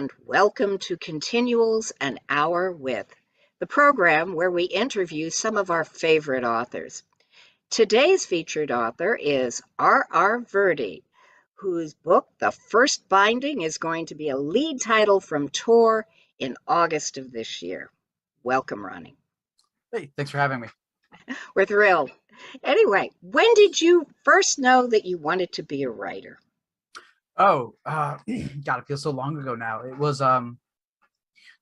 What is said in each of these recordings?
and welcome to Continuals An Hour With, the program where we interview some of our favorite authors. Today's featured author is R. Virdi, whose book, The First Binding, is going to be a lead title from Tor in August of this year. Welcome, Ronnie. Hey, thanks for having me. We're thrilled. Anyway, when did you first know that you wanted to be a writer? God, it feels so long ago now. It was the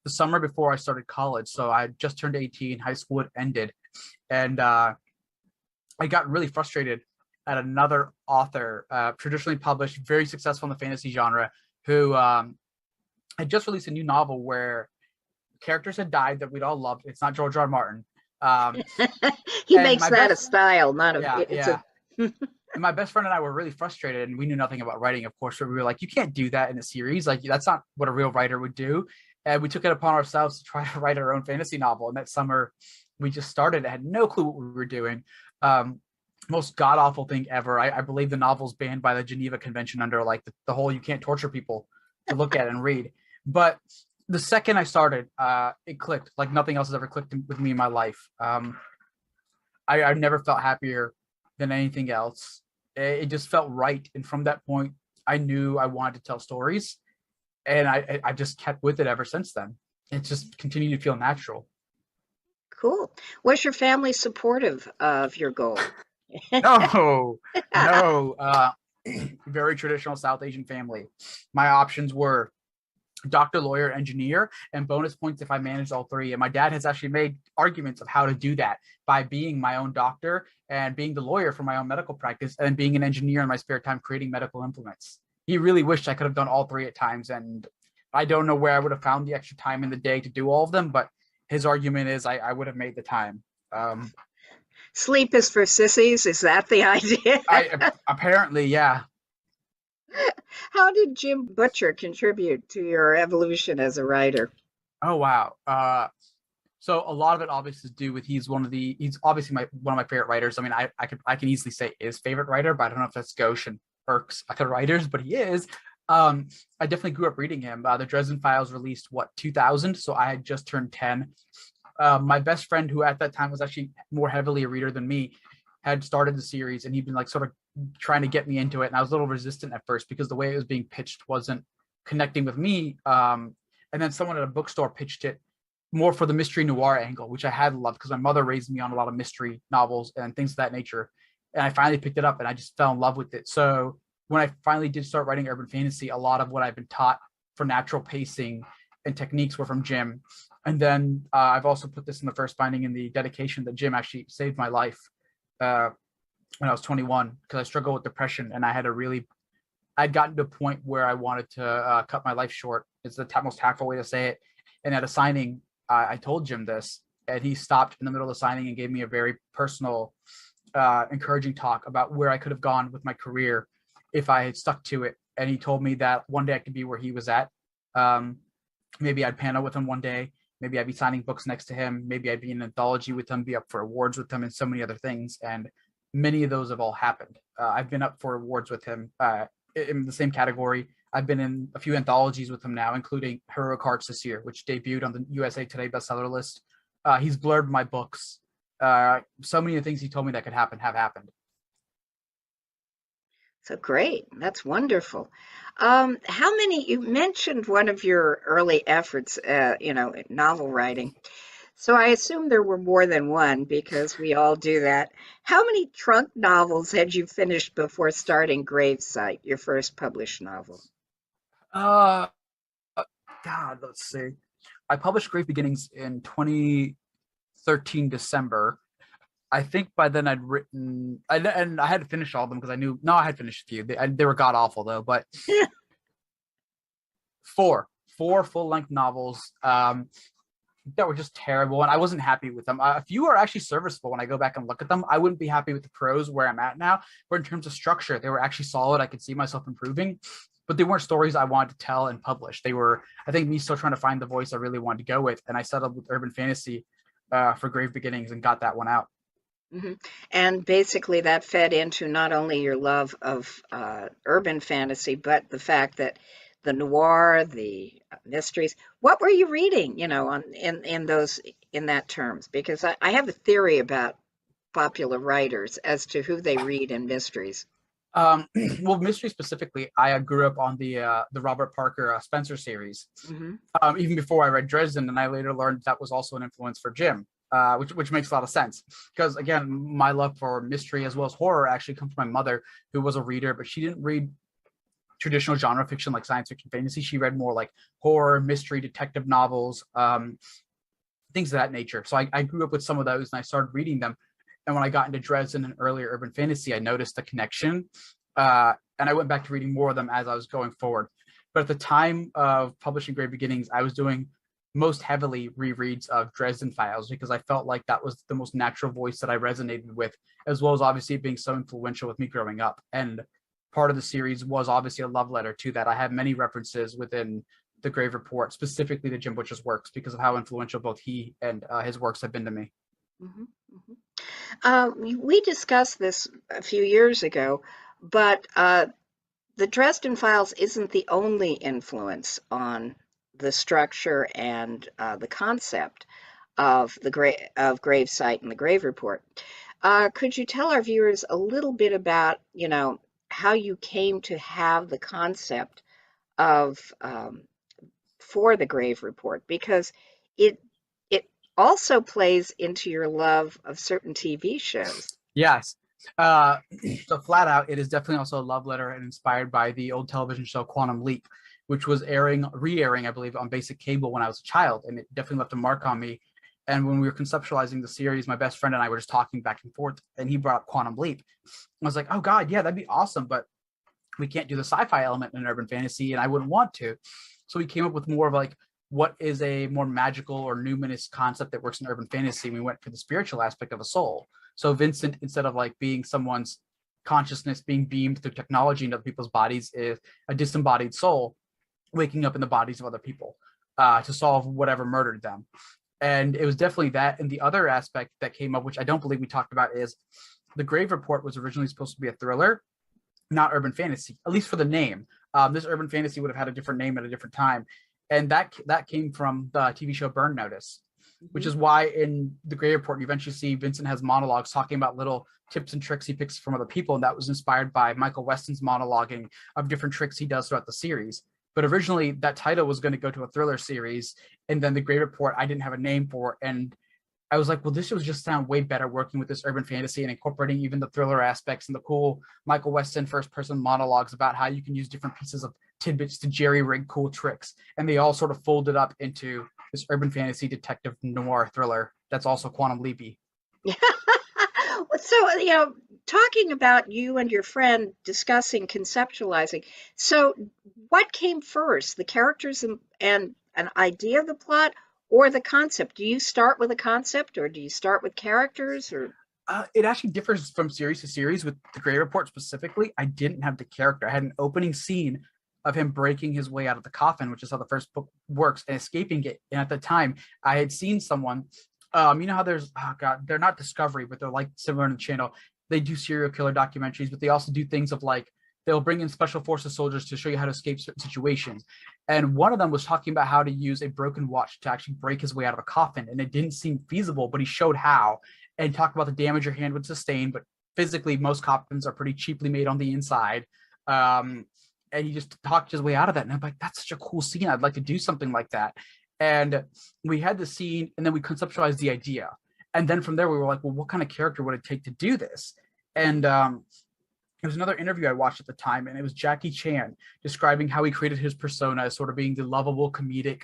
summer before I started college. So I just turned 18, high school had ended, and I got really frustrated at another author, traditionally published, very successful in the fantasy genre, who had just released a new novel where characters had died that we'd all loved. It's not George R. R. Martin. He makes that a style, not a. Yeah. And my best friend and I were really frustrated, and we knew nothing about writing, of course. So we were like, you can't do that in a series. Like, that's not what a real writer would do. And we took it upon ourselves to try to write our own fantasy novel. And that summer, we just started. I had no clue what we were doing. Most god-awful thing ever. I believe the novel's banned by the Geneva Convention under like the whole you can't torture people to look at and read. But the second I started, it clicked like nothing else has ever clicked with me in my life. I've never felt happier than anything else. It just felt right. And from that point, I knew I wanted to tell stories. And I just kept with it ever since then. It just continued to feel natural. Cool. Was your family supportive of your goal? No. Very traditional South Asian family. My options were doctor, lawyer, engineer, and bonus points if I managed all three. And my dad has actually made arguments of how to do that by being my own doctor and being the lawyer for my own medical practice and being an engineer in my spare time creating medical implements. He really wished I could have done all three at times. And I don't know where I would have found the extra time in the day to do all of them, but his argument is I would have made the time. Sleep is for sissies. Is that the idea? Apparently, yeah. How did Jim Butcher contribute to your evolution as a writer? Oh, wow. So a lot of it obviously is due with he's obviously one of my favorite writers. I mean, I can easily say his favorite writer, but I don't know if that's gauche and irks other writers, but he is. I definitely grew up reading him. The Dresden Files released 2000, so I had just turned 10. My best friend, who at that time was actually more heavily a reader than me, had started the series, and he'd been like sort of trying to get me into it. And I was a little resistant at first because the way it was being pitched wasn't connecting with me. And then someone at a bookstore pitched it more for the mystery noir angle, which I had loved because my mother raised me on a lot of mystery novels and things of that nature. And I finally picked it up and I just fell in love with it. So when I finally did start writing urban fantasy, a lot of what I've been taught for natural pacing and techniques were from Jim. And then I've also put this in the first binding in the dedication that Jim actually saved my life when I was 21 because I struggled with depression and I'd gotten to a point where I wanted to cut my life short. It's the most tactful way to say it. And at a signing, I told Jim this, and he stopped in the middle of the signing and gave me a very personal, encouraging talk about where I could have gone with my career if I had stuck to it. And he told me that one day I could be where he was at. Maybe I'd panel with him one day. Maybe I'd be signing books next to him. Maybe I'd be in an anthology with him, be up for awards with him, and so many other things. And many of those have all happened. I've been up for awards with him in the same category. I've been in a few anthologies with him now, including Heroic Hearts this year, which debuted on the USA Today bestseller list. He's blurred my books. So many of the things he told me that could happen have happened. So great. That's wonderful. You mentioned one of your early efforts, novel writing. So I assume there were more than one because we all do that. How many trunk novels had you finished before starting Gravesite, your first published novel? God, let's see. I published Grave Beginnings in 2013 December. I think by then I'd written, and I had to finish all of them because I had finished a few. They were god awful though, but four full-length novels that were just terrible, and I wasn't happy with them. A few are actually serviceable when I go back and look at them. I wouldn't be happy with the prose where I'm at now, but in terms of structure, they were actually solid. I could see myself improving, but they weren't stories I wanted to tell and publish. They were, I think, me still trying to find the voice I really wanted to go with, and I settled with urban fantasy for Grave Beginnings and got that one out. Mm-hmm. And basically that fed into not only your love of urban fantasy, but the fact that the noir, the mysteries. What were you reading, on in those in that terms? Because I have a theory about popular writers as to who they read in mysteries. Um, well, mystery specifically, I grew up on the Robert Parker Spencer series. Hmm. Even before I read Dresden, and I later learned that was also an influence for Jim, which makes a lot of sense because again, my love for mystery as well as horror actually comes from my mother, who was a reader, but she didn't read traditional genre fiction like science fiction, fantasy. She read more like horror, mystery, detective novels, things of that nature. So I grew up with some of those, and I started reading them. And when I got into Dresden and earlier urban fantasy, I noticed the connection. And I went back to reading more of them as I was going forward. But at the time of publishing Great Beginnings, I was doing most heavily rereads of Dresden Files because I felt like that was the most natural voice that I resonated with, as well as obviously being so influential with me growing up. And part of the series was obviously a love letter to that. I have many references within the Grave Report, specifically to Jim Butcher's works, because of how influential both he and his works have been to me. Hmm. Hmm. We discussed this a few years ago, but the Dresden Files isn't the only influence on the structure and the concept of of Gravesite and the Grave Report. Could you tell our viewers a little bit about, how you came to have the concept of for the Grave Report? Because it it also plays into your love of certain TV shows. Yes. Uh, so flat out, it is definitely also a love letter and inspired by the old television show Quantum Leap, which was re-airing, I believe, on basic cable when I was a child, and it definitely left a mark on me. And when we were conceptualizing the series, my best friend and I were just talking back and forth, and he brought up Quantum Leap. I was like, "Oh God, yeah, that'd be awesome!" But we can't do the sci-fi element in urban fantasy, and I wouldn't want to. So we came up with more of like what is a more magical or numinous concept that works in urban fantasy. We went for the spiritual aspect of a soul. So Vincent, instead of like being someone's consciousness being beamed through technology into other people's bodies, is a disembodied soul waking up in the bodies of other people to solve whatever murdered them. And it was definitely that. And the other aspect that came up, which I don't believe we talked about, is the Grave Report was originally supposed to be a thriller, not urban fantasy, at least for the name. This urban fantasy would have had a different name at a different time, and that came from the TV show Burn Notice, which Mhm. is why in the Grey Report you eventually see Vincent has monologues talking about little tips and tricks he picks from other people, and that was inspired by Michael Weston's monologuing of different tricks he does throughout the series. But originally that title was going to go to a thriller series, and then the Grey Report I didn't have a name for, and I was like, well, this would just sound way better working with this urban fantasy and incorporating even the thriller aspects and the cool Michael Weston first person monologues about how you can use different pieces of tidbits to jerry rig cool tricks. And they all sort of folded up into this urban fantasy detective noir thriller that's also quantum leapy. So, talking about you and your friend discussing conceptualizing. So, what came first, the characters and an idea of the plot or the concept? Do you start with a concept or do you start with characters or? It actually differs from series to series. With the Grey Report specifically, I didn't have the character. I had an opening scene of him breaking his way out of the coffin, which is how the first book works, and escaping it. And at the time, I had seen someone. You know how there's oh god, they're not Discovery, but they're like similar in the channel. They do serial killer documentaries, but they also do things of like they'll bring in special forces soldiers to show you how to escape certain situations. And one of them was talking about how to use a broken watch to actually break his way out of a coffin, and it didn't seem feasible, but he showed how and talk about the damage your hand would sustain. But physically, most coffins are pretty cheaply made on the inside. Um, and he just talked his way out of that. And I'm like, that's such a cool scene. I'd like to do something like that. And we had the scene, and then we conceptualized the idea. And then from there, we were like, well, what kind of character would it take to do this? And there was another interview I watched at the time, and it was Jackie Chan describing how he created his persona as sort of being the lovable, comedic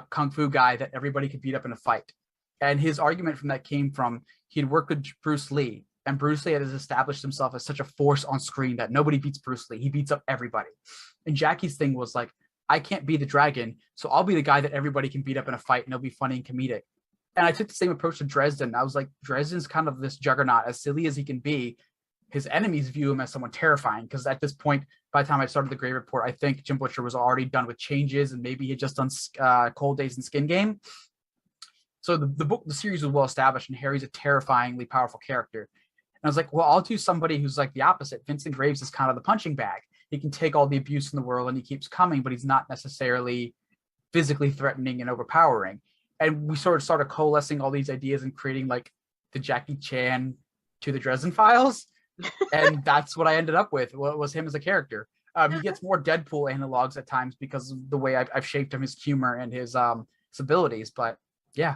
kung fu guy that everybody could beat up in a fight. And his argument from that came from he'd worked with Bruce Lee, and Bruce Lee has established himself as such a force on screen that nobody beats Bruce Lee. He beats up everybody. And Jackie's thing was like, I can't be the dragon, so I'll be the guy that everybody can beat up in a fight, and it'll be funny and comedic. And I took the same approach to Dresden. I was like, Dresden's kind of this juggernaut, as silly as he can be. His enemies view him as someone terrifying, because at this point, by the time I started the Grey Report, I think Jim Butcher was already done with changes, and maybe he had just done Cold Days and Skin Game. So the series was well established, and Harry's a terrifyingly powerful character. And I was like, well, I'll do somebody who's like the opposite. Vincent Graves is kind of the punching bag. he can take all the abuse in the world and he keeps coming, but he's not necessarily physically threatening and overpowering. And we sort of started coalescing all these ideas and creating like the Jackie Chan to the Dresden Files, and that's what I ended up with. Was him as a character. He gets more Deadpool analogs at times because of the way I've shaped him, his humor and his abilities. But yeah.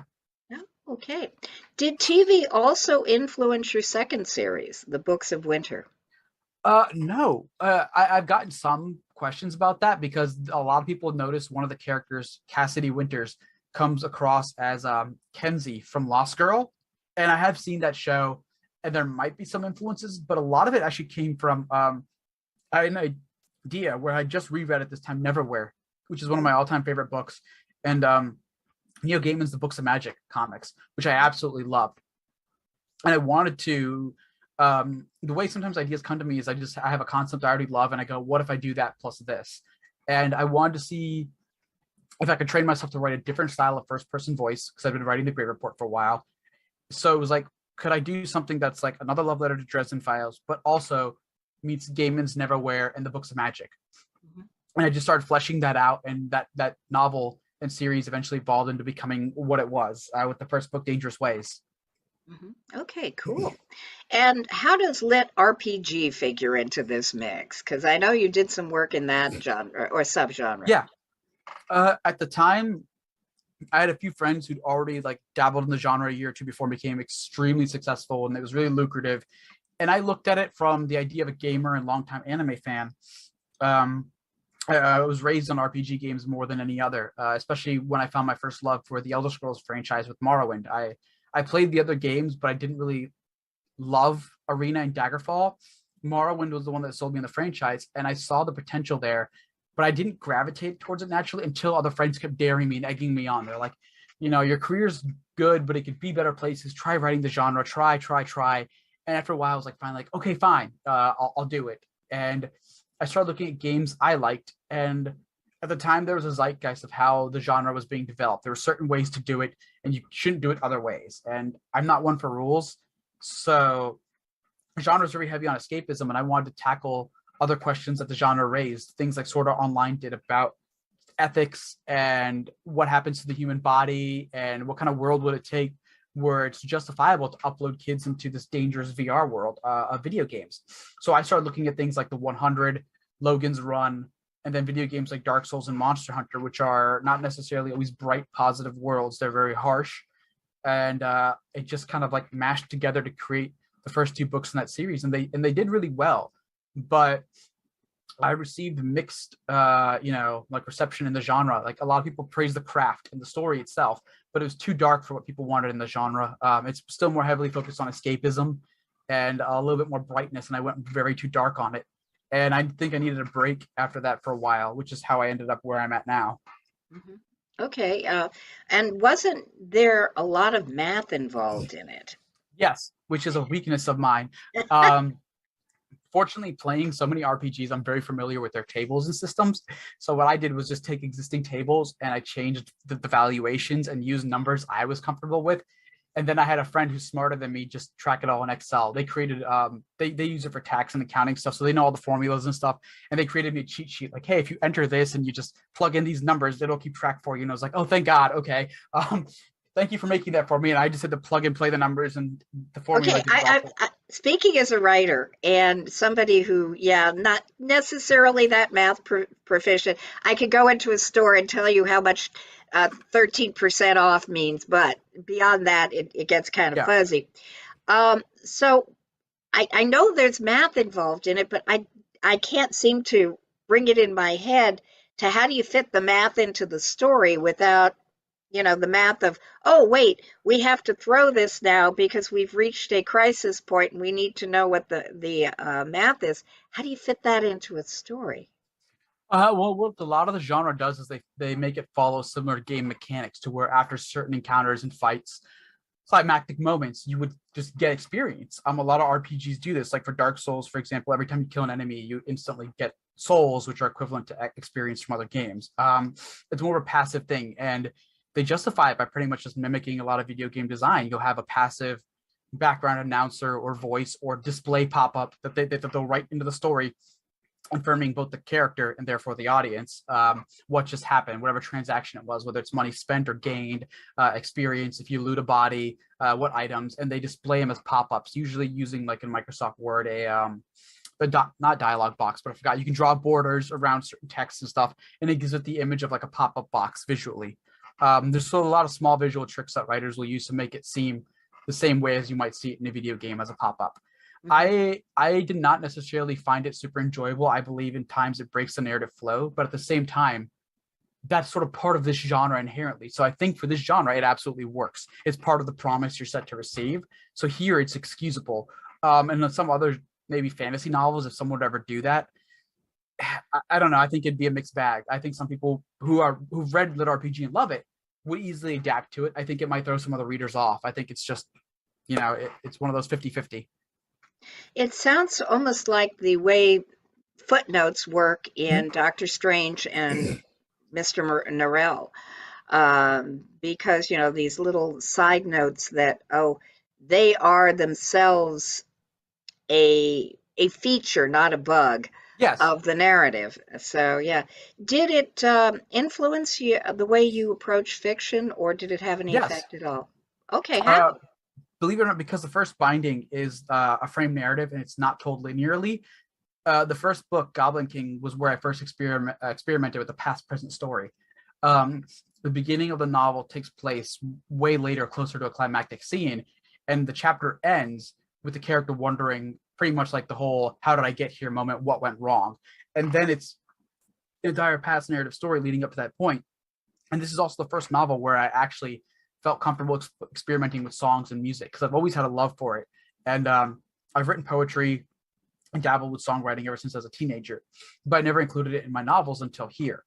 Oh, okay. Did TV also influence your second series, The Books of Winter? No. I've gotten some questions about that because a lot of people notice one of the characters, Cassidy Winters, comes across as Kenzie from Lost Girl, and I have seen that show, and there might be some influences, but a lot of it actually came from an idea where I just reread at this time, Neverwhere, which is one of my all-time favorite books, and Neil Gaiman's The Books of Magic comics, which I absolutely loved, and I wanted to. The way sometimes ideas come to me is I have a concept I already love, and I go, what if I do that plus this? And I wanted to see if I could train myself to write a different style of first-person voice because I've been writing the Great Report for a while. So it was like, could I do something that's like another love letter to Dresden Files, but also meets Gaiman's Neverwhere and the Books of Magic? Mm-hmm. And I just started fleshing that out, and that novel and series eventually evolved into becoming what it was with the first book, Dangerous Ways. Mm-hmm. Okay, cool. And how does lit RPG figure into this mix? Because I know you did some work in that genre or subgenre. Yeah. At the time, I had a few friends who'd already like dabbled in the genre a year or two before it became extremely successful, and it was really lucrative. And I looked at it from the idea of a gamer and longtime anime fan. I was raised on RPG games more than any other, especially when I found my first love for the Elder Scrolls franchise with Morrowind. I played the other games, but I didn't really love Arena and Daggerfall. Morrowind was the one that sold me in the franchise, and I saw the potential there, but I didn't gravitate towards it naturally until other friends kept daring me and egging me on. They're like, your career's good, but it could be better places. Try writing the genre. Try. And after a while, I was like, okay, fine. I'll do it. And I started looking at games I liked, and at the time, there was a zeitgeist of how the genre was being developed. There were certain ways to do it, and you shouldn't do it other ways. And I'm not one for rules. So the genre is very heavy on escapism, and I wanted to tackle other questions that the genre raised, things like Sword Art Online did about ethics and what happens to the human body and what kind of world would it take where it's justifiable to upload kids into this dangerous VR world of video games. So I started looking at things like the 100, Logan's Run, and then video games like Dark Souls and Monster Hunter, which are not necessarily always bright, positive worlds. They're very harsh. And it just kind of like mashed together to create the first two books in that series. And they did really well. But I received mixed, like reception in the genre. Like a lot of people praise the craft and the story itself, but it was too dark for what people wanted in the genre. It's still more heavily focused on escapism and a little bit more brightness. And I went very too dark on it. And I think I needed a break after that for a while, which is how I ended up where I'm at now. Mm-hmm. Okay. And wasn't there a lot of math involved in it? Yes, which is a weakness of mine. Fortunately, playing so many RPGs, I'm very familiar with their tables and systems. So what I did was just take existing tables and I changed the valuations and use numbers I was comfortable with. And then I had a friend who's smarter than me just track it all in Excel. They created, they use it for tax and accounting stuff. So they know all the formulas and stuff. And they created me a cheat sheet like, hey, if you enter this and you just plug in these numbers, it'll keep track for you. And I was like, oh, thank God. Okay. Thank you for making that for me. And I just had to plug and play the numbers and the formula. Okay, I speaking as a writer and somebody who, not necessarily that math proficient, I could go into a store and tell you how much 13% off means, but beyond that, it gets kind of fuzzy. So I know there's math involved in it, but I can't seem to bring it in my head to how do you fit the math into the story without the math of, oh, wait, we have to throw this now because we've reached a crisis point and we need to know what the math is. How do you fit that into a story? Well, what a lot of the genre does is they make it follow similar game mechanics to where after certain encounters and fights, climactic moments, you would just get experience. A lot of RPGs do this. Like for Dark Souls, for example, every time you kill an enemy, you instantly get souls, which are equivalent to experience from other games. It's more of a passive thing, and they justify it by pretty much just mimicking a lot of video game design. You'll have a passive background announcer or voice or display pop-up that they'll write into the story. confirming both the character and therefore the audience what just happened, whatever transaction it was, whether it's money spent or gained, experience, if you loot a body, what items, and they display them as pop-ups, usually using, like in Microsoft Word, not dialogue box, but I forgot, you can draw borders around certain text and stuff, and it gives it the image of like a pop-up box visually. There's still a lot of small visual tricks that writers will use to make it seem the same way as you might see it in a video game as a pop-up. I did not necessarily find it super enjoyable. I believe in times it breaks the narrative flow, but at the same time, that's sort of part of this genre inherently. So I think for this genre, it absolutely works. It's part of the promise you're set to receive. So here it's excusable. And then some other maybe fantasy novels, if someone would ever do that, I don't know. I think it'd be a mixed bag. I think some people who've read lit RPG and love it would easily adapt to it. I think it might throw some other readers off. I think it's just, it's one of those 50-50. It sounds almost like the way footnotes work in Doctor Strange and Mr. Norrell, because these little side notes that they are themselves a feature, not a bug Yes. of the narrative. So yeah, did it influence you the way you approach fiction, or did it have any Yes. effect at all? Okay, how? Believe it or not, because the first binding is a frame narrative and it's not told linearly. The first book, Goblin King, was where I first experimented with the past-present story. The beginning of the novel takes place way later, closer to a climactic scene, and the chapter ends with the character wondering, pretty much like the whole "how did I get here" moment, what went wrong, and then it's the entire past narrative story leading up to that point. And this is also the first novel where I actually felt comfortable experimenting with songs and music, because I've always had a love for it. And I've written poetry and dabbled with songwriting ever since I was a teenager, but I never included it in my novels until here.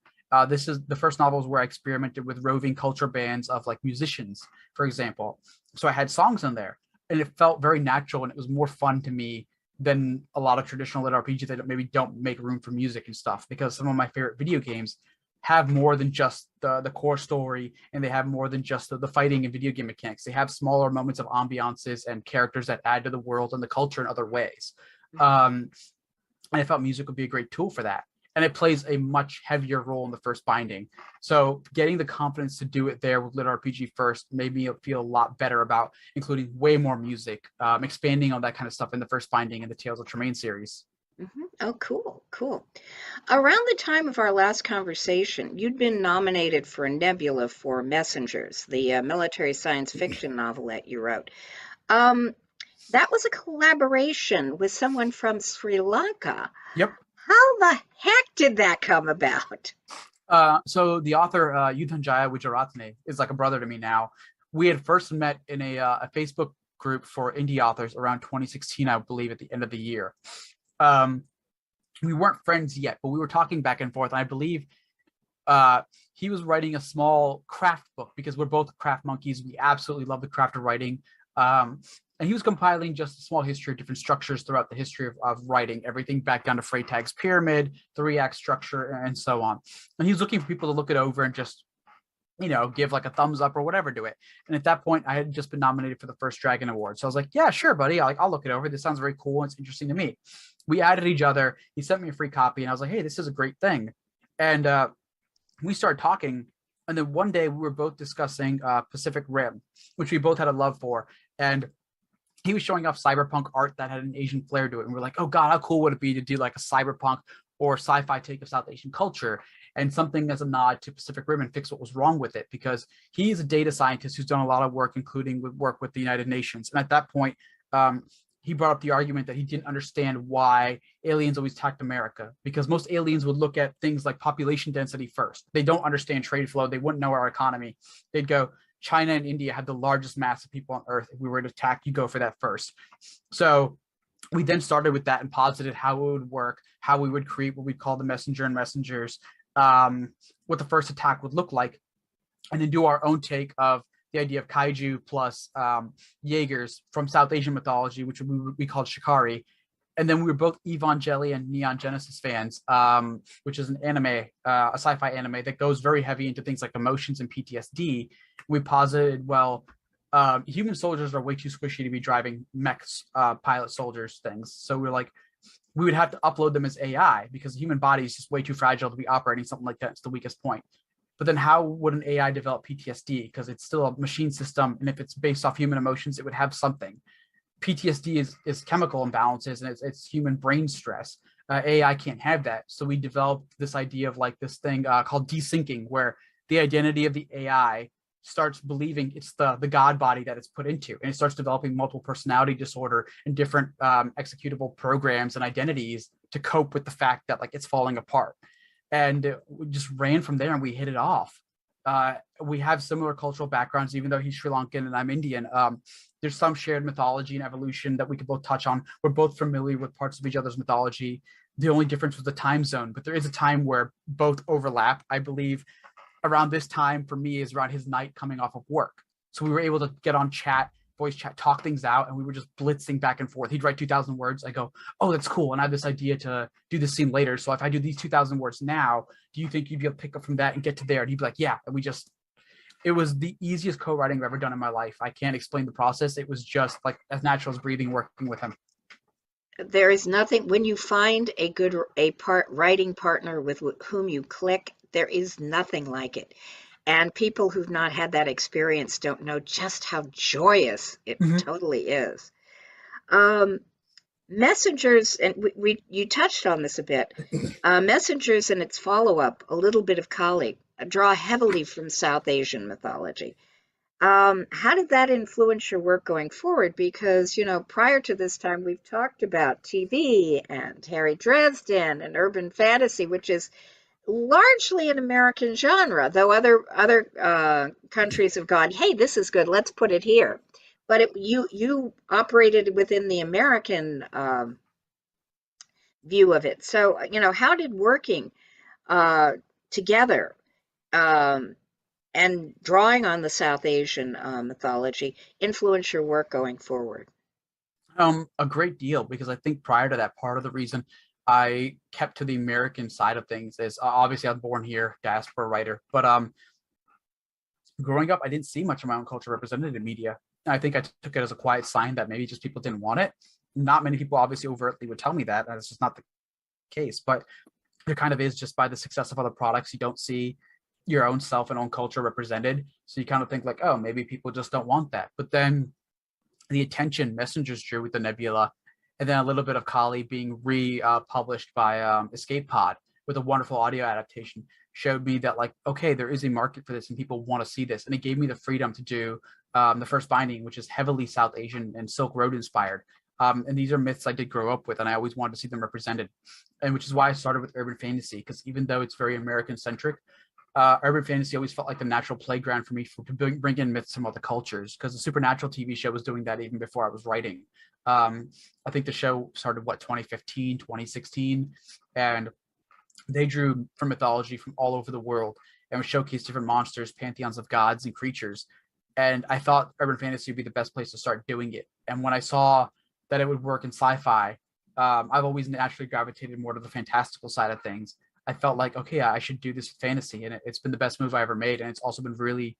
This is the first novels where I experimented with roving culture bands of like musicians, for example. So I had songs in there, and it felt very natural, and it was more fun to me than a lot of traditional lit RPGs that maybe don't make room for music and stuff, because some of my favorite video games have more than just the core story, and they have more than just the fighting and video game mechanics. They have smaller moments of ambiances and characters that add to the world and the culture in other ways. And I felt music would be a great tool for that. And it plays a much heavier role in the first binding. So getting the confidence to do it there with lit RPG first made me feel a lot better about including way more music, expanding on that kind of stuff in the first binding in the Tales of Tremaine series. Oh, cool. Around the time of our last conversation, you'd been nominated for a Nebula for Messengers, the military science fiction novelette you wrote. That was a collaboration with someone from Sri Lanka. Yep. How the heck did that come about? So the author, Yudhanjaya Wijaratne, is like a brother to me now. We had first met in a Facebook group for indie authors around 2016, I believe, at the end of the year. We weren't friends yet, but we were talking back and forth. And I believe he was writing a small craft book, because we're both craft monkeys. We absolutely love the craft of writing. And he was compiling just a small history of different structures throughout the history of writing, everything back down to Freytag's pyramid, the three-act structure, and so on. And he was looking for people to look it over and just, give like a thumbs up or whatever to it. And at that point, I had just been nominated for the first Dragon Award. So I was like, yeah, sure, buddy. I'll look it over. This sounds very cool. It's interesting to me. We added each other. He sent me a free copy, and I was like, hey, this is a great thing. And we started talking. And then one day we were both discussing Pacific Rim, which we both had a love for. And he was showing off cyberpunk art that had an Asian flair to it. And we're like, oh God, how cool would it be to do like a cyberpunk or sci-fi take of South Asian culture, and something as a nod to Pacific Rim and fix what was wrong with it, because he's a data scientist who's done a lot of work, including with work with the United Nations. And at that point, he brought up the argument that he didn't understand why aliens always attacked America, because most aliens would look at things like population density first. They don't understand trade flow. They wouldn't know our economy. They'd go, China and India have the largest mass of people on Earth. If we were to attack, you go for that first. So we then started with that and posited how it would work, how we would create what we call the messenger and messengers, what the first attack would look like, and then do our own take of the idea of kaiju plus Jaegers from South Asian mythology, which we called Shikari. And then we were both Evangelion Neon Genesis fans, which is an anime, a sci-fi anime that goes very heavy into things like emotions and PTSD. We posited, well, human soldiers are way too squishy to be driving mechs, pilot soldiers things. So we're like, we would have to upload them as AI because the human body is just way too fragile to be operating something like that. It's the weakest point. But then how would an AI develop PTSD? Because it's still a machine system. And if it's based off human emotions, it would have something. PTSD is chemical imbalances and it's human brain stress. AI can't have that. So we developed this idea of like this thing called desyncing, where the identity of the AI starts believing it's the God body that it's put into, and it starts developing multiple personality disorder and different executable programs and identities to cope with the fact that like it's falling apart. And we just ran from there and we hit it off. We have similar cultural backgrounds, even though he's Sri Lankan and I'm Indian. There's some shared mythology and evolution that we could both touch on. We're both familiar with parts of each other's mythology. The only difference was the time zone, but there is a time where both overlap. I believe around this time for me is around his night coming off of work. So we were able to get on chat, voice chat, talk things out, and we were just blitzing back and forth. He'd write 2,000 words. I go, oh, that's cool. And I have this idea to do this scene later. So if I do these 2,000 words now, do you think you'd be able to pick up from that and get to there? And he'd be like, yeah. And it was the easiest co-writing I've ever done in my life. I can't explain the process. It was just like as natural as breathing, working with him. There is nothing when you find a writing partner with whom you click, there is nothing like it. And people who've not had that experience don't know just how joyous it Mm-hmm. totally is. Um, Messengers, and you touched on this a bit. Messengers and its follow-up, A Little Bit of Kali, draw heavily from South Asian mythology. How did that influence your work going forward? Because, prior to this time, we've talked about TV and Harry Dresden and urban fantasy, which is largely an American genre, though other countries have gone, hey, this is good, let's put it here. But you operated within the American view of it. So, how did working together um, and drawing on the South Asian mythology influence your work going forward? A great deal, because I think prior to that, part of the reason I kept to the American side of things is obviously I was born here, diaspora writer, but growing up, I didn't see much of my own culture represented in media. I think I took it as a quiet sign that maybe just people didn't want it. Not many people obviously overtly would tell me that. That's just not the case, but there kind of is. Just by the success of other products, you don't see your own self and own culture represented. So you kind of think like, oh, maybe people just don't want that. But then the attention Messengers drew with the Nebula, and then a little bit of Kali being republished by Escape Pod with a wonderful audio adaptation showed me that like, okay, there is a market for this and people want to see this. And it gave me the freedom to do the first binding, which is heavily South Asian and Silk Road inspired. And these are myths I did grow up with, and I always wanted to see them represented. And which is why I started with urban fantasy, because even though it's very American centric, urban fantasy always felt like the natural playground for me to bring in myths from other cultures, because the Supernatural TV show was doing that even before I was writing. I think the show started, 2015, 2016, and they drew from mythology from all over the world and would showcase different monsters, pantheons of gods and creatures. And I thought urban fantasy would be the best place to start doing it. And when I saw that it would work in sci-fi, I've always naturally gravitated more to the fantastical side of things. I felt like, okay, I should do this fantasy, and it's been the best move I ever made. And it's also been really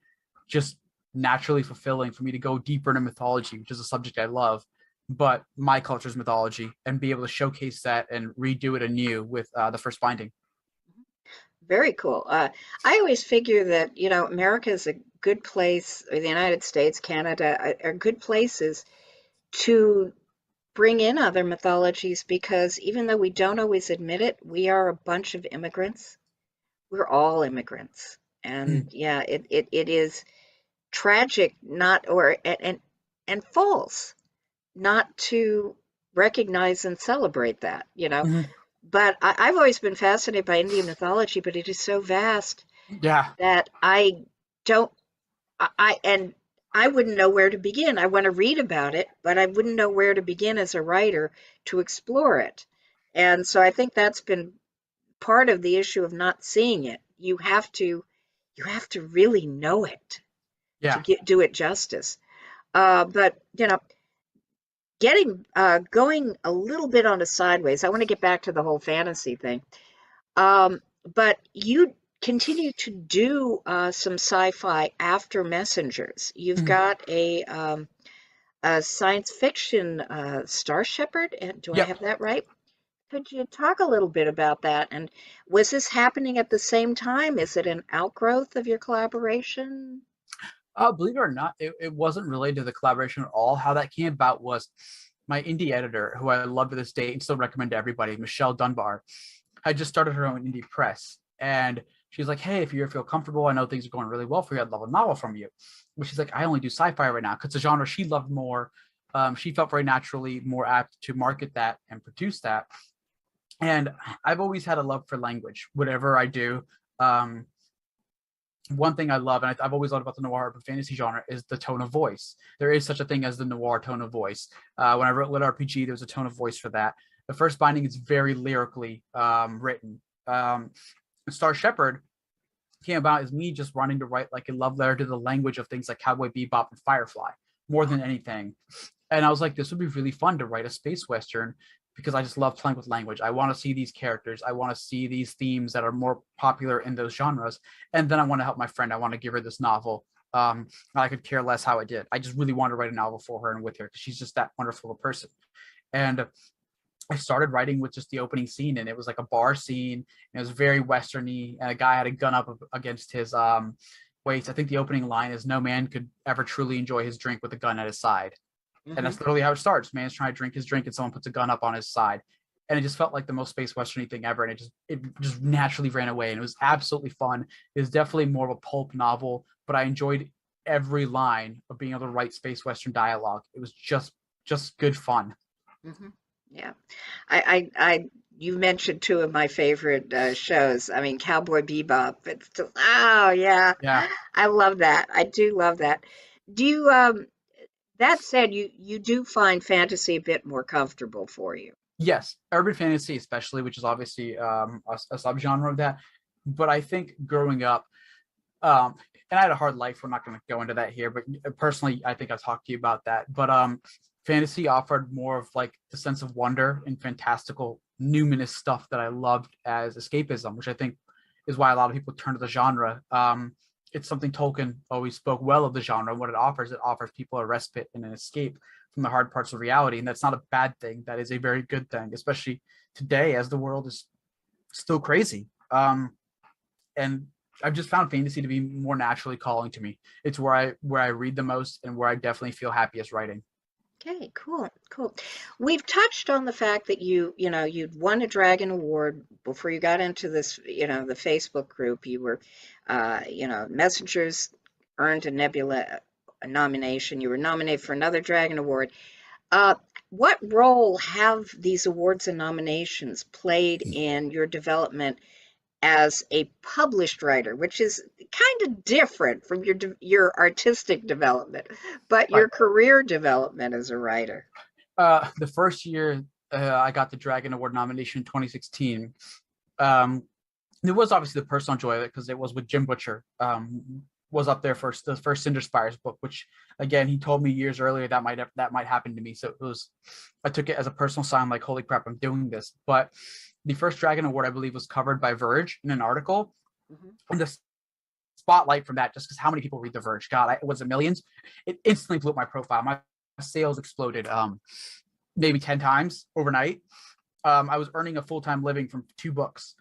just naturally fulfilling for me to go deeper into mythology, which is a subject I love, but my culture's mythology, and be able to showcase that and redo it anew with the first binding. Very cool. I always figure that, America is a good place, or the United States, Canada, are good places to bring in other mythologies because even though we don't always admit it, we are a bunch of immigrants. We're all immigrants. And Mm. yeah, it is tragic not or and false not to recognize and celebrate that. Mm-hmm. But I've always been fascinated by Indian mythology, but it is so vast Yeah. that don't and I wouldn't know where to begin. I want to read about it, but I wouldn't know where to begin as a writer to explore it. And so I think that's been part of the issue of not seeing it. You have to really know it to Yeah. do it justice. But getting going a little bit on a sideways. I want to get back to the whole fantasy thing. But you continue to do some sci-fi after Messengers. You've Mm-hmm. got a science fiction Star Shepherd. Do I Yep. have that right? Could you talk a little bit about that? And was this happening at the same time? Is it an outgrowth of your collaboration? Believe it or not, it wasn't related to the collaboration at all. How that came about was my indie editor, who I love to this day and still recommend to everybody, Michelle Dunbar, had just started her own indie press. And she's like, hey, if you feel comfortable, I know things are going really well for you. I'd love a novel from you. But she's like, I only do sci-fi right now because it's a genre she loved more. She felt very naturally more apt to market that and produce that. And I've always had a love for language, whatever I do. Um, One thing I love, and I've always loved about the noir urban fantasy genre, is the tone of voice. There is such a thing as the noir tone of voice. When I wrote Lit RPG, there was a tone of voice for that. The first binding is very lyrically written. Star Shepherd came about as me just wanting to write like a love letter to the language of things like Cowboy Bebop and Firefly, more than anything. And I was like, this would be really fun to write a space western because I just love playing with language. I want to see these characters. I want to see these themes that are more popular in those genres. And then I want to help my friend. I want to give her this novel. I could care less how I did. I just really want to write a novel for her and with her because she's just that wonderful a person. And I started writing with just the opening scene, and it was like a bar scene. And it was very westerny, and a guy had a gun up against his waist. I think the opening line is, "No man could ever truly enjoy his drink with a gun at his side." And that's literally how it starts. Man's trying to drink his drink and someone puts a gun up on his side. And it just felt like the most space westerny thing ever. And it just naturally ran away. And it was absolutely fun. It was definitely more of a pulp novel, but I enjoyed every line of being able to write space western dialogue. It was just good fun. Hmm. Yeah. You mentioned two of my favorite shows. I mean, Cowboy Bebop. It's just, oh yeah, Yeah. I love that. I do love that. Do you, that said, you do find fantasy a bit more comfortable for you. Yes. Urban fantasy, especially, which is obviously a subgenre of that. But I think growing up, um, and I had a hard life. We're not going to go into that here, but personally, I think I talked to you about that. But fantasy offered more of like the sense of wonder and fantastical, numinous stuff that I loved as escapism, which I think is why a lot of people turn to the genre. It's something Tolkien always spoke well of the genre. What it offers people a respite and an escape from the hard parts of reality, and that's not a bad thing. That is a very good thing, especially today as the world is still crazy. And I've just found fantasy to be more naturally calling to me. It's where I read the most and where I definitely feel happiest writing. Okay, cool, cool. We've touched on the fact that you'd won a Dragon Award before you got into this, the Facebook group. You were, Messengers earned a Nebula nomination. You were nominated for another Dragon Award. Uh, what role have these awards and nominations played in your development as a published writer, which is kind of different from your artistic development, but Right. your career development as a writer? The first year I got the Dragon Award nomination in 2016. Um, there was obviously the personal joy of it because it was with Jim Butcher. Was up there for the first Cinder Spires book, which again he told me years earlier that might happen to me. So I took it as a personal sign, like holy crap, I'm doing this. But the first Dragon Award, I believe, was covered by Verge in an article, Mhm. and the spotlight from that, just because how many people read the Verge, God, it was a millions. It instantly blew up my profile. My sales exploded, maybe 10 times overnight. I was earning a full-time living from 2 books.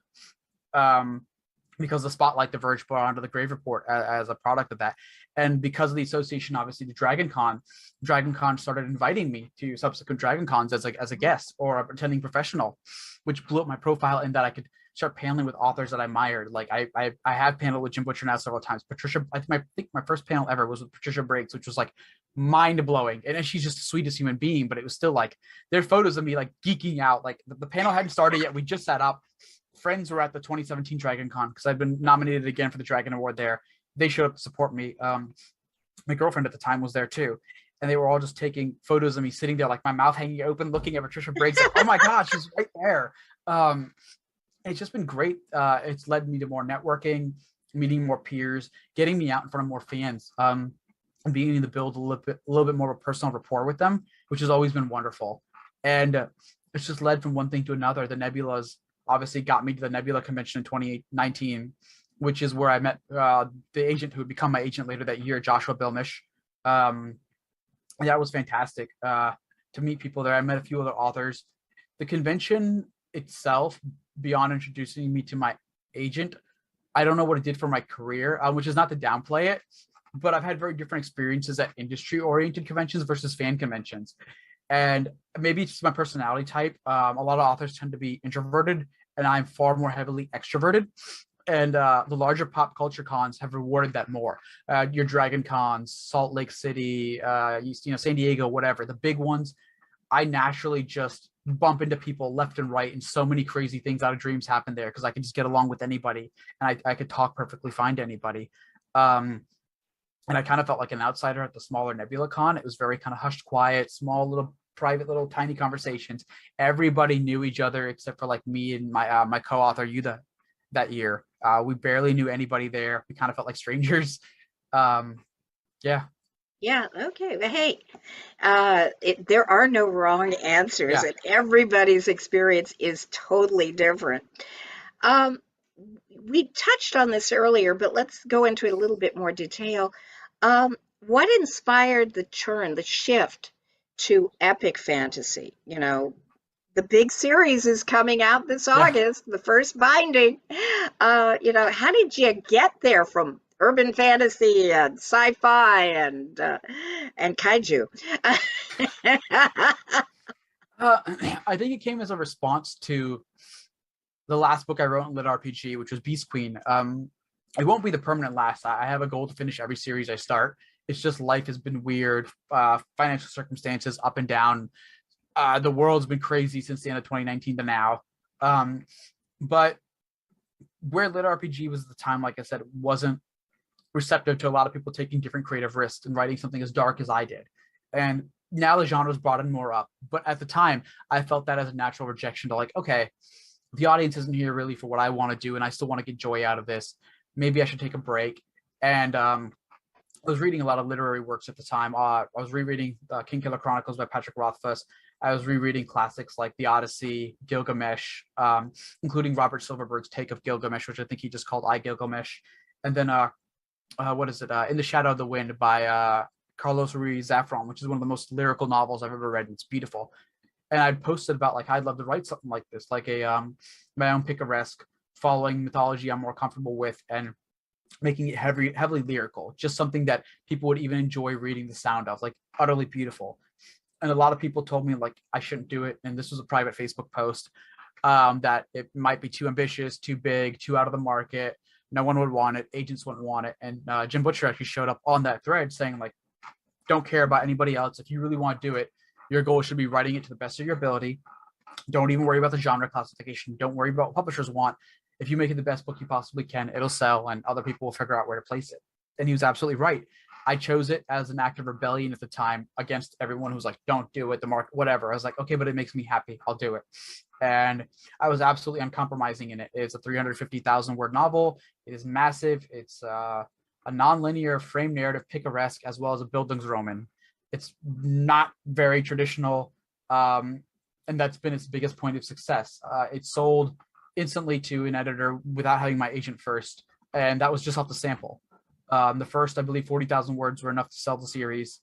Because the spotlight the Verge brought onto the Grave Report as a product of that. And because of the association, obviously, to Dragon Con started inviting me to subsequent Dragon Cons as a guest or a attending professional, which blew up my profile in that I could start paneling with authors that I admired. Like I have paneled with Jim Butcher now several times. Patricia, I think my first panel ever was with Patricia Briggs, which was like mind blowing. And she's just the sweetest human being, but it was still like there are photos of me like geeking out. Like the panel hadn't started yet. We just sat up. Friends were at the 2017 Dragon Con because I've been nominated again for the Dragon Award there. They showed up to support me. My girlfriend at the time was there too. And they were all just taking photos of me sitting there, like my mouth hanging open, looking at Patricia Briggs. Like, oh my God, she's right there. It's just been great. It's led me to more networking, meeting more peers, getting me out in front of more fans, and being able to build a little bit more of a personal rapport with them, which has always been wonderful. And it's just led from one thing to another. The Nebulas obviously got me to the Nebula convention in 2019, which is where I met the agent who would become my agent later that year, Joshua Bilmish. That was fantastic to meet people there. I met a few other authors. The convention itself, beyond introducing me to my agent, I don't know what it did for my career, which is not to downplay it, but I've had very different experiences at industry-oriented conventions versus fan conventions. And maybe it's just my personality type. A lot of authors tend to be introverted, and I'm far more heavily extroverted. And the larger pop culture cons have rewarded that more. Your Dragon Cons, Salt Lake City, San Diego, whatever, the big ones. I naturally just bump into people left and right, and so many crazy things out of dreams happen there because I can just get along with anybody, and I could talk perfectly fine to anybody. And I kind of felt like an outsider at the smaller Nebula Con. It was very kind of hushed, quiet, small, little, private, little, tiny conversations. Everybody knew each other except for like me and my co-author Yuda that year. We barely knew anybody there. We kind of felt like strangers. Yeah. Yeah, okay. But hey, there are no wrong answers, Yeah. and everybody's experience is totally different. Um, we touched on this earlier, but let's go into it a little bit more detail. What inspired the turn, the shift to epic fantasy? You know, the big series is coming out this Yeah. August, the first binding. How did you get there from urban fantasy and sci-fi and kaiju? I think it came as a response to the last book I wrote in Lit RPG, which was Beast Queen. It won't be the permanent last. I have a goal to finish every series I start. It's just life has been weird, financial circumstances up and down. The world's been crazy since the end of 2019 to now. But where Lit RPG was at the time, like I said, wasn't receptive to a lot of people taking different creative risks and writing something as dark as I did. And now the genre's broadened more up. But at the time, I felt that as a natural rejection to like, okay, the audience isn't here really for what I want to do, and I still want to get joy out of this. Maybe I should take a break. And I was reading a lot of literary works at the time. I was rereading King Killer Chronicles by Patrick Rothfuss. I was rereading classics like The Odyssey, Gilgamesh, including Robert Silverberg's take of Gilgamesh, which I think he just called I, Gilgamesh. And then, what is it? In the Shadow of the Wind by Carlos Ruiz Zafron, which is one of the most lyrical novels I've ever read. It's beautiful. And I'd posted about like I'd love to write something like this, like a my own picaresque, following mythology I'm more comfortable with, and making it heavily lyrical, just something that people would even enjoy reading the sound of, like utterly beautiful. And a lot of people told me like I shouldn't do it, and this was a private Facebook post, that it might be too ambitious, too big, too out of the market. No one would want it. Agents wouldn't want it. And Jim Butcher actually showed up on that thread saying like, don't care about anybody else. If you really want to do it, your goal should be writing it to the best of your ability. Don't even worry about the genre classification. Don't worry about what publishers want. If you make it the best book you possibly can, it'll sell, and other people will figure out where to place it. And he was absolutely right. I chose it as an act of rebellion at the time against everyone who was like, don't do it, the market, whatever. I was like, okay, but it makes me happy. I'll do it. And I was absolutely uncompromising in it. It's a 350,000 word novel. It is massive. It's a non-linear frame narrative picaresque as well as a Bildungsroman. It's not very traditional. And that's been its biggest point of success. It sold instantly to an editor without having my agent first. And that was just off the sample. The first, I believe, 40,000 words were enough to sell the series.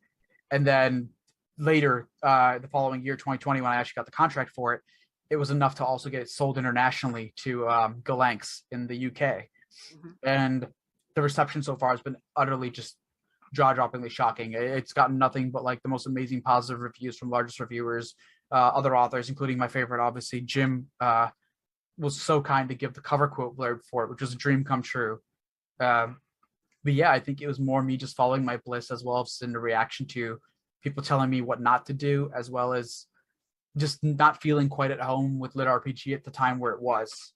And then later, the following year, 2020, when I actually got the contract for it, it was enough to also get it sold internationally to Galanx in the UK. Mm-hmm. And the reception so far has been utterly just jaw-droppingly shocking. It's gotten nothing but like the most amazing positive reviews from largest reviewers, other authors, including my favorite, obviously, Jim was so kind to give the cover quote blurb for it, which was a dream come true. But yeah, I think it was more me just following my bliss as well as in the reaction to people telling me what not to do, as well as just not feeling quite at home with Lit RPG at the time where it was.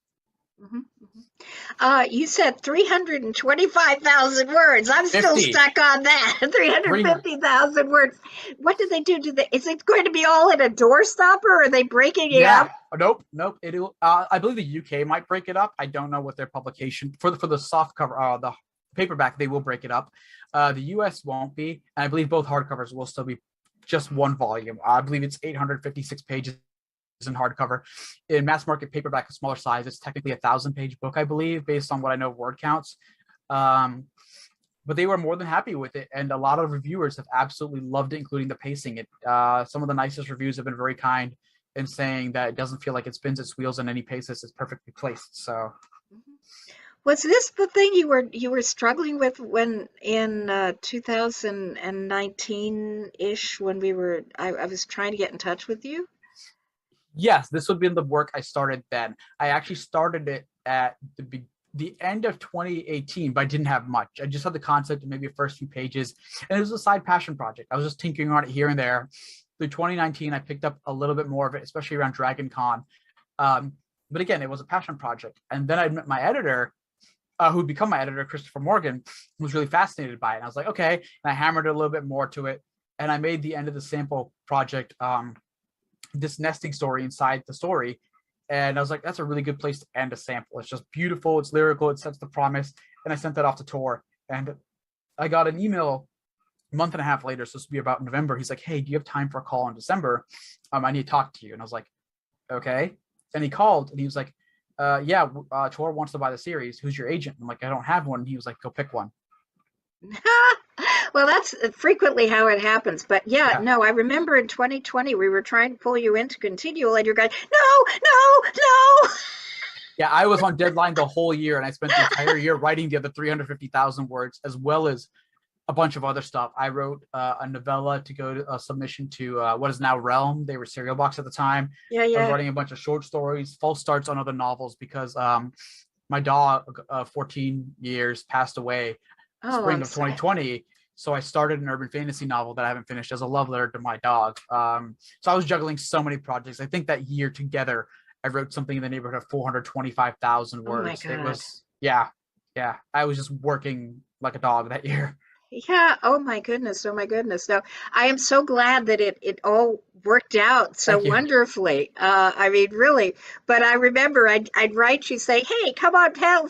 Mm-hmm, mm-hmm. You said 325,000 words. I'm 50. Still stuck on that. 350,000 words. What did they do? Is it going to be all in a doorstopper, or are they breaking it up? Nope. It'll. I believe the UK might break it up. I don't know what their publication for the soft cover, the paperback, they will break it up. The US won't be, and I believe both hardcovers will still be just one volume. I believe it's 856 pages in hardcover. In mass market paperback, a smaller size, it's technically a 1,000-page book, I believe, based on what I know of word counts. But they were more than happy with it, and a lot of reviewers have absolutely loved it, including the pacing. Some of the nicest reviews have been very kind. and saying that it doesn't feel like it spins its wheels in any paces. It's perfectly placed. So Was this the thing you were struggling with when in 2019-ish when I was trying to get in touch with you? yes, this would be the work I started then. I actually started it at the end of 2018, but I didn't have much. I just had the concept and maybe the first few pages, and it was a side passion project. I was just tinkering on it here and there. Through 2019, I picked up a little bit more of it, especially around Dragon Con. But again, it was a passion project. And then I met my editor, who'd become my editor, Christopher Morgan, who was really fascinated by it. And I was like, okay. And I hammered a little bit more to it. And I made the end of the sample project, this nesting story inside the story. And I was like, that's a really good place to end a sample. It's just beautiful. It's lyrical. It sets the promise. And I sent that off to Tor. And I got an email a month and a half later. So this would be about November. He's like, hey, do you have time for a call in December? I need to talk to you. And I was like, okay. And he called and he was like, yeah, Tor wants to buy the series. Who's your agent? I'm like, I don't have one. And he was like, go pick one. Well, that's frequently how it happens. But yeah, Yeah. no, I remember in 2020 we were trying to pull you into ConTinual, and you're going, no, no, no. Yeah, I was on deadline the whole year, and I spent the entire year writing the other 350,000 words, as well as a bunch of other stuff. I wrote a novella to go to a submission to what is now Realm. They were Serial Box at the time. Yeah, I was yeah. writing a bunch of short stories, false starts on other novels because my dog, 14 years, passed away Oh, spring I'm of sorry. 2020. So I started an urban fantasy novel that I haven't finished as a love letter to my dog. So I was juggling so many projects. I think that year together, I wrote something in the neighborhood of 425,000 Oh my words. It God. was, yeah, yeah. I was just working like a dog that year. Yeah. Oh my goodness. Oh my goodness. No, I am so glad that it all worked out so Thank you. wonderfully. I mean, really. But I remember I'd write you say, "Hey, come on, pal."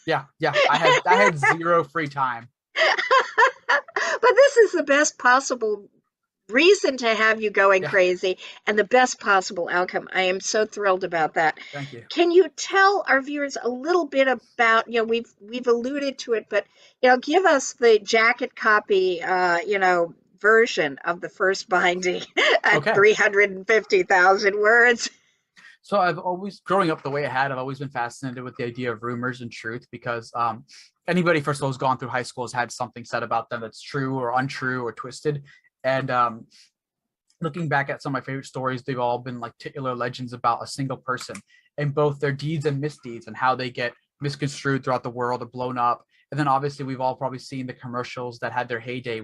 Yeah, yeah. I had zero free time. But this is the best possible reason to have you going Yeah, crazy and the best possible outcome. I am so thrilled about that. thank you. Can you tell our viewers a little bit about, we've alluded to it, but give us the jacket copy, version of the first binding at Okay. 350,000 words. So I've always, growing up the way I had, I've always been fascinated with the idea of rumors and truth because anybody, first of all, who's gone through high school has had something said about them that's true or untrue or twisted. And looking back at some of my favorite stories, they've all been like titular legends about a single person and both their deeds and misdeeds and how they get misconstrued throughout the world or blown up. And then obviously we've all probably seen the commercials that had their heyday,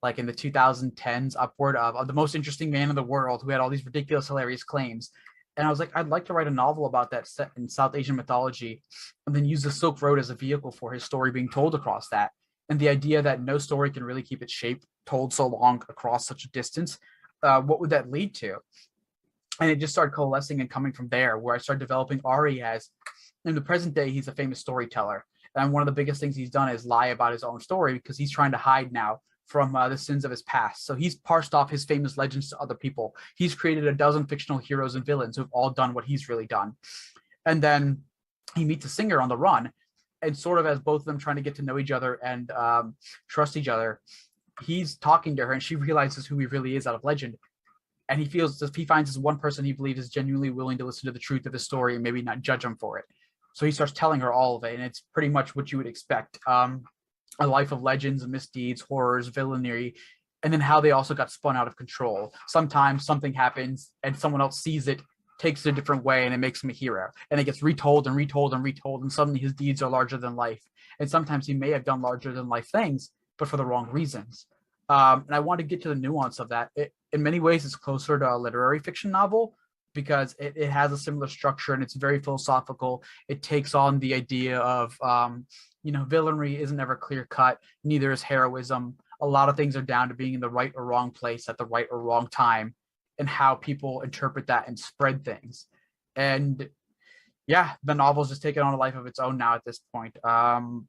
like in the 2010s upward of the most interesting man in the world who had all these ridiculous, hilarious claims. And I was like, I'd like to write a novel about that set in South Asian mythology and then use the Silk Road as a vehicle for his story being told across that. And the idea that no story can really keep its shape told so long across such a distance, what would that lead to? And it just started coalescing and coming from there, where I started developing Ari as, in the present day, he's a famous storyteller. And one of the biggest things he's done is lie about his own story because he's trying to hide now from the sins of his past. So he's parsed off his famous legends to other people. He's created a dozen fictional heroes and villains who've all done what he's really done. And then he meets a singer on the run, and sort of as both of them trying to get to know each other and trust each other, he's talking to her and she realizes who he really is out of legend. And he finds this one person he believes is genuinely willing to listen to the truth of his story and maybe not judge him for it. So he starts telling her all of it, and it's pretty much what you would expect. A life of legends, misdeeds, horrors, villainy, and then how they also got spun out of control. Sometimes something happens and someone else sees it, takes it a different way, and it makes him a hero. And it gets retold and retold and retold, and suddenly his deeds are larger than life. And sometimes he may have done larger than life things, but for the wrong reasons. And I want to get to the nuance of that. In many ways, it's closer to a literary fiction novel because it has a similar structure and it's very philosophical. It takes on the idea of villainy isn't ever clear cut, neither is heroism. A lot of things are down to being in the right or wrong place at the right or wrong time and how people interpret that and spread things. And yeah, the novel's just taken on a life of its own now at this point.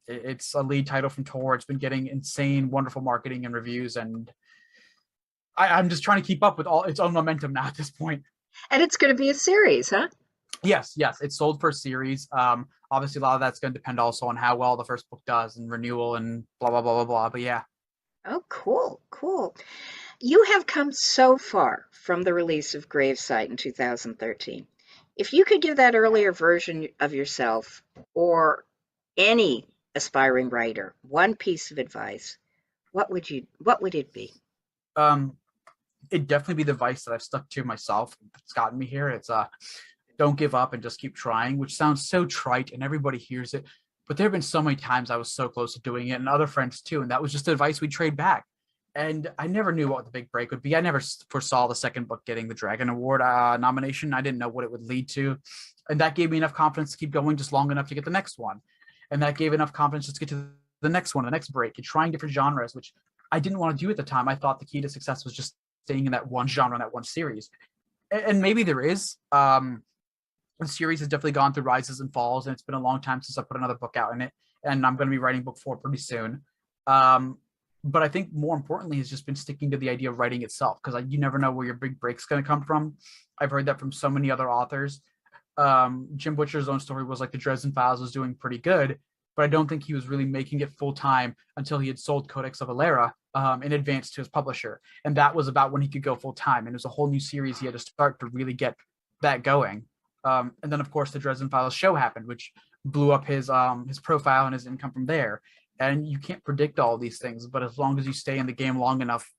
It's a lead title from Tor. It's been getting insane, wonderful marketing and reviews. And I'm just trying to keep up with all its own momentum now at this point. And it's going to be a series, huh? Yes, it's sold for a series. Obviously, a lot of that's going to depend also on how well the first book does and renewal and blah blah blah blah blah. But yeah, Oh, cool, cool. You have come so far from the release of Gravesight in 2013. If you could give that earlier version of yourself or any aspiring writer one piece of advice, what would it be? Um, it'd definitely be the advice that I've stuck to myself. It's gotten me here. It's don't give up and just keep trying, which sounds so trite and everybody hears it. But there have been so many times I was so close to doing it, and other friends too. And that was just the advice we trade back. And I never knew what the big break would be. I never foresaw the second book getting the Dragon Award nomination. I didn't know what it would lead to. And that gave me enough confidence to keep going just long enough to get the next one. And that gave enough confidence just to get to the next one, the next break, and trying different genres, which I didn't want to do at the time. I thought the key to success was just staying in that one genre, that one series. And maybe there is. The series has definitely gone through rises and falls, and it's been a long time since I put another book out in it. And I'm going to be writing book 4 pretty soon. But I think more importantly has just been sticking to the idea of writing itself, because you never know where your big break's going to come from. I've heard that from so many other authors. Jim Butcher's own story was like the Dresden Files was doing pretty good, but I don't think he was really making it full time until he had sold Codex of Alera in advance to his publisher. And that was about when he could go full time. And it was a whole new series he had to start to really get that going. And then, of course, the Dresden Files show happened, which blew up his profile and his income from there. And you can't predict all these things, but as long as you stay in the game long enough,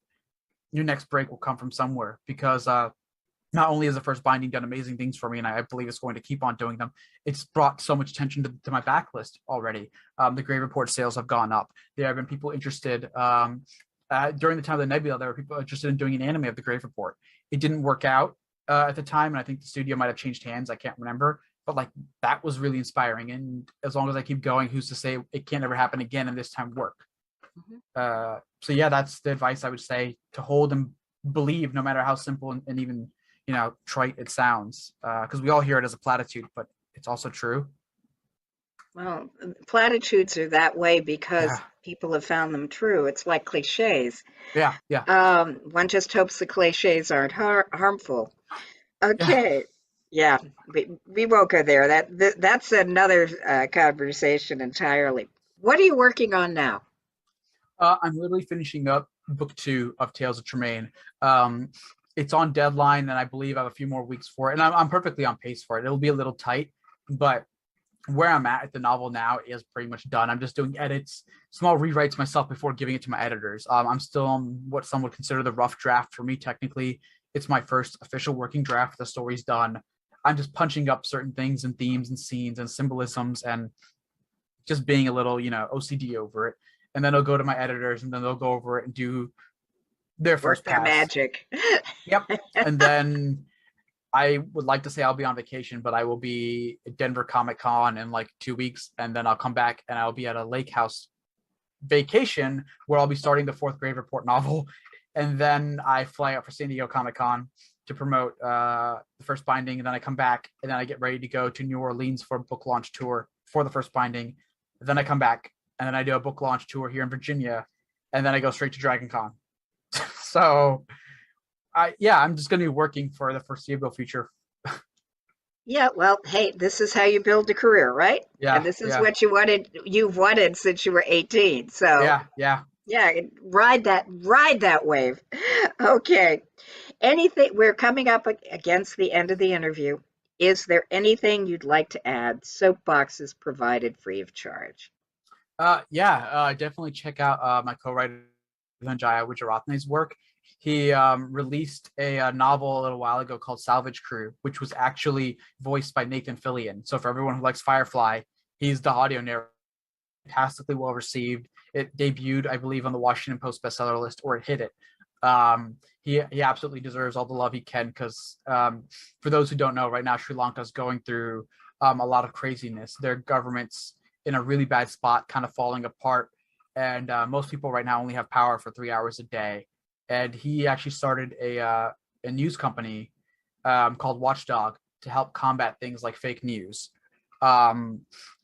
your next break will come from somewhere. Because not only has the first binding done amazing things for me, and I believe it's going to keep on doing them, it's brought so much attention to my backlist already. The Grave Report sales have gone up. There have been people interested. During the time of the Nebula, there were people interested in doing an anime of the Grave Report. It didn't work out at the time, and I think the studio might have changed hands. I can't remember, but like that was really inspiring. And as long as I keep going, who's to say it can't ever happen again and this time work? Mm-hmm. So yeah, that's the advice I would say, to hold and believe, no matter how simple and even trite it sounds. Because we all hear it as a platitude, but it's also true. Well, platitudes are that way because people have found them true. It's like cliches. Yeah. One just hopes the cliches aren't harmful. Okay. Yeah, we won't go there. That's another conversation entirely. What are you working on now? I'm literally finishing up book 2 of Tales of Tremaine. It's on deadline, and I believe I have a few more weeks for it. And I'm perfectly on pace for it. It'll be a little tight, but where I'm at the novel now is pretty much done. I'm just doing edits, small rewrites myself before giving it to my editors. I'm still on what some would consider the rough draft for me. Technically, it's my first official working draft. The story's done. I'm just punching up certain things and themes and scenes and symbolisms and just being a little, OCD over it. And then I'll go to my editors, and then they'll go over it and do their first pass. Magic. Yep. And then I would like to say I'll be on vacation, but I will be at Denver Comic Con in like 2 weeks, and then I'll come back and I'll be at a lake house vacation where I'll be starting the 4th Grave Report novel. And then I fly out for San Diego Comic Con to promote the first binding, and then I come back, and then I get ready to go to New Orleans for a book launch tour for the first binding. Then I come back, and then I do a book launch tour here in Virginia, and then I go straight to Dragon Con. So I'm just going to be working for the foreseeable future. Yeah, well, hey, this is how you build a career, right? Yeah. And this is what you've wanted since you were 18. So yeah, ride that wave. Okay. Anything, we're coming up against the end of the interview. Is there anything you'd like to add? Soapbox is provided free of charge. Definitely check out my co-writer Jaya Wijeratne's work. He released a novel a little while ago called Salvage Crew, which was actually voiced by Nathan Fillion. So for everyone who likes Firefly, he's the audio narrator. Fantastically well received. It debuted, I believe, on the Washington Post bestseller list, or it hit it. He absolutely deserves all the love he can, because for those who don't know, right now Sri Lanka is going through a lot of craziness. Their government's in a really bad spot, kind of falling apart, and most people right now only have power for 3 hours a day. And he actually started a news company called Watchdog to help combat things like fake news.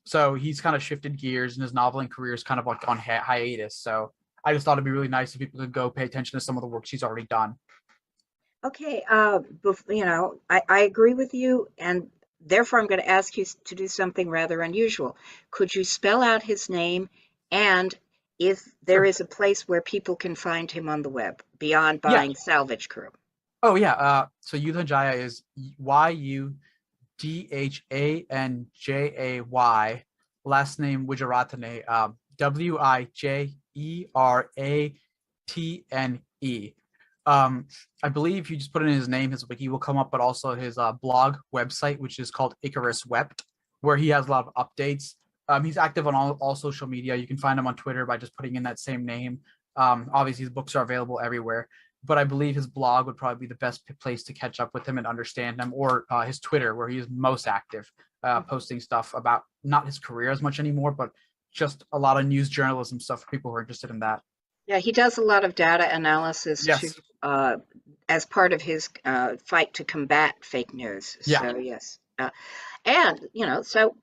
So he's kind of shifted gears, and his noveling career is kind of like on hiatus. So I just thought it'd be really nice if people could go pay attention to some of the work she's already done. Okay, I agree with you, and therefore I'm going to ask you to do something rather unusual. Could you spell out his name, and if there is a place where people can find him on the web? beyond Yeah. buying Salvage Crew? Oh yeah. So Yudhanjaya is Yudhanjay. Last name Wijaratane. Wijaratne. I believe you just put in his name, his wiki will come up, but also his blog website, which is called Icarus Wept, where he has a lot of updates. He's active on all social media. You can find him on Twitter by just putting in that same name. Obviously, his books are available everywhere, but I believe his blog would probably be the best place to catch up with him and understand him, or his Twitter, where he is most active, posting stuff about not his career as much anymore, but just a lot of news journalism stuff for people who are interested in that. Yeah, he does a lot of data analysis to Yes. as part of his fight to combat fake news. Yeah. So yes, and so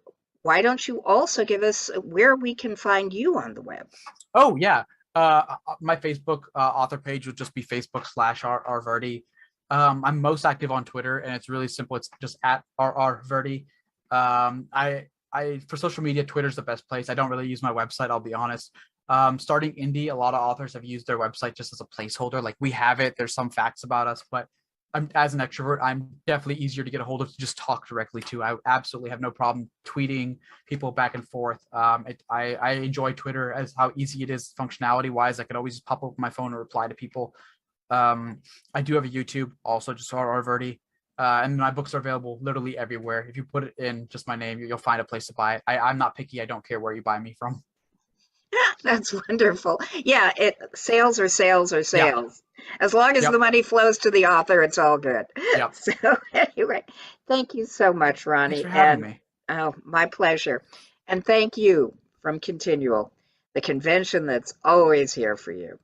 why don't you also give us where we can find you on the web? Oh yeah. My Facebook author page would just be Facebook/r Virdi. I'm most active on Twitter, and it's really simple. It's just at r Virdi. I for social media, Twitter's the best place. I don't really use my website, I'll be honest. Starting indie, a lot of authors have used their website just as a placeholder. Like, we have it, there's some facts about us, but as an extrovert, I'm definitely easier to get a hold of to just talk directly to. I absolutely have no problem tweeting people back and forth. I enjoy Twitter as how easy it is functionality wise. I could always just pop up my phone and reply to people. I do have a YouTube, also just R Virdi. And my books are available literally everywhere. If you put it in just my name, you'll find a place to buy it. I'm not picky. I don't care where you buy me from. That's wonderful. Yeah, sales are sales are Yeah. sales. As long as the Yep. money flows to the author, it's all good. Yep. So anyway, thank you so much, Thanks Ronnie. for having And me. oh, my pleasure. And thank you from ConTinual, the convention that's always here for you.